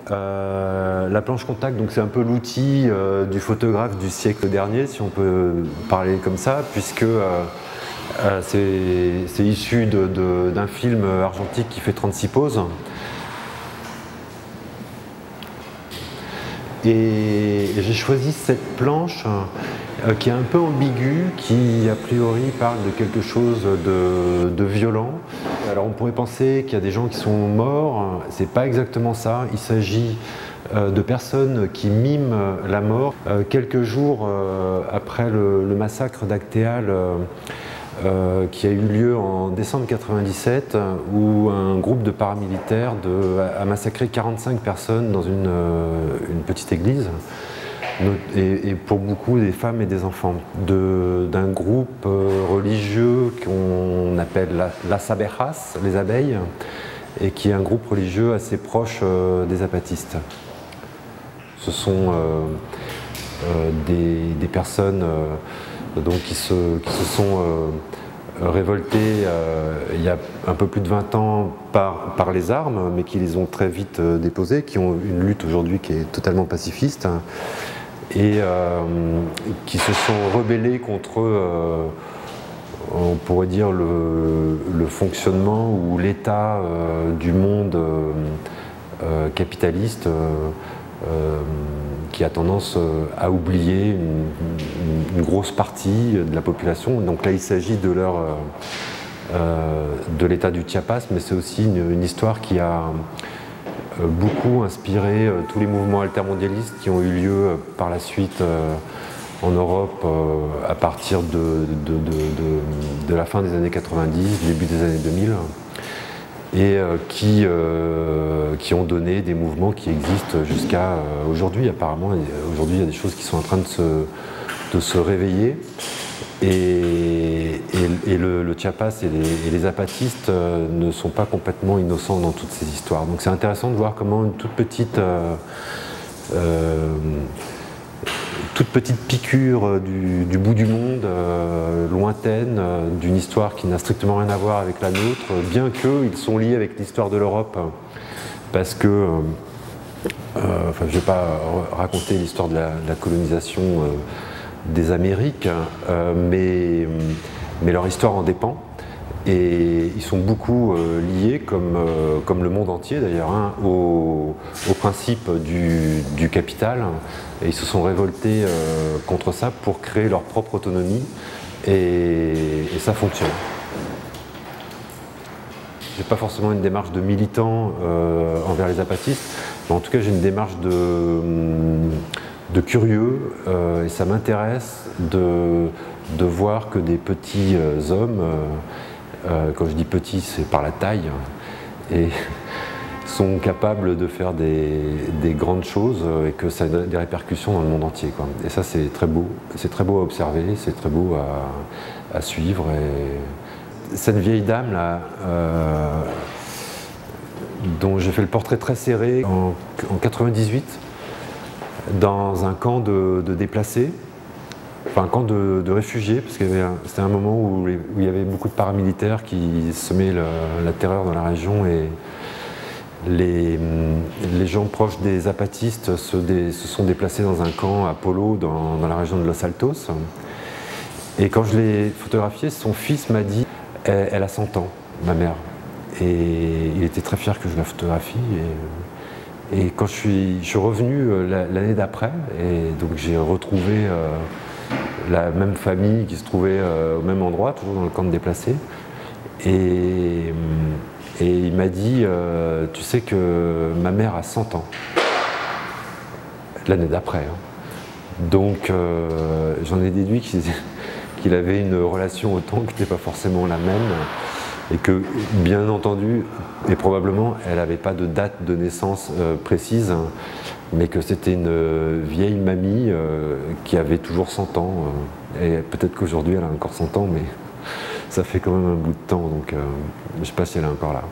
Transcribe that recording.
La planche contact, donc c'est un peu l'outil du photographe du siècle dernier, si on peut parler comme ça, puisque c'est issu d'un film argentique qui fait 36 poses. Et j'ai choisi cette planche qui est un peu ambiguë, qui a priori parle de quelque chose de violent. Alors on pourrait penser qu'il y a des gens qui sont morts, c'est pas exactement ça. Il s'agit de personnes qui miment la mort. Quelques jours après le massacre d'Actéal, qui a eu lieu en décembre 1997, où un groupe de paramilitaires a massacré 45 personnes dans une petite église, et pour beaucoup des femmes et des enfants, d'un groupe religieux qu'on appelle las abejas, les abeilles, et qui est un groupe religieux assez proche des zapatistes. Ce sont des personnes donc qui se sont révoltés il y a un peu plus de 20 ans par les armes, mais qui les ont très vite déposées, qui ont une lutte aujourd'hui qui est totalement pacifiste, et qui se sont rebellés contre, on pourrait dire, le fonctionnement ou l'état du monde capitaliste, qui a tendance à oublier une grosse partie de la population. Donc là, il s'agit de l'état du Chiapas, mais c'est aussi une histoire qui a beaucoup inspiré tous les mouvements altermondialistes qui ont eu lieu par la suite en Europe à partir de la fin des années 90, début des années 2000. Et qui ont donné des mouvements qui existent jusqu'à aujourd'hui. Apparemment, aujourd'hui, il y a des choses qui sont en train de se réveiller. Et le Chiapas et les zapatistes ne sont pas complètement innocents dans toutes ces histoires. Donc c'est intéressant de voir comment une toute petite piqûre du bout du monde, lointaine, d'une histoire qui n'a strictement rien à voir avec la nôtre, bien qu'ils sont liés avec l'histoire de l'Europe, parce que, enfin, je ne vais pas raconter l'histoire de la colonisation des Amériques, mais leur histoire en dépend. Et ils sont beaucoup liés, comme le monde entier d'ailleurs, hein, au principe du capital. Et ils se sont révoltés contre ça pour créer leur propre autonomie. Et ça fonctionne. J'ai pas forcément une démarche de militant envers les zapatistes, mais en tout cas j'ai une démarche de curieux, et ça m'intéresse de voir que des petits hommes, quand je dis petits, c'est par la taille, et sont capables de faire des grandes choses et que ça a des répercussions dans le monde entier, quoi. Et ça, c'est très beau à observer, c'est très beau à suivre. Et cette vieille dame là, dont j'ai fait le portrait très serré en 98, dans un camp de déplacés, enfin un camp de réfugiés, parce que c'était un moment où il y avait beaucoup de paramilitaires qui semaient la terreur dans la région, et les gens proches des zapatistes se sont déplacés dans un camp à Polo, dans la région de Los Altos. Et quand je l'ai photographié, son fils m'a dit « Elle a 100 ans, ma mère ». Et il était très fier que je la photographie. Et quand je suis revenu l'année d'après, et donc j'ai retrouvé la même famille qui se trouvait au même endroit, toujours dans le camp de déplacés. Et il m'a dit tu sais que ma mère a 100 ans, l'année d'après. Hein. Donc j'en ai déduit qu'il avait une relation au temps qui n'était pas forcément la même, et que, bien entendu, et probablement, elle n'avait pas de date de naissance précise, mais que c'était une vieille mamie qui avait toujours 100 ans. Et peut-être qu'aujourd'hui elle a encore 100 ans, mais ça fait quand même un bout de temps, donc je ne sais pas si elle est encore là.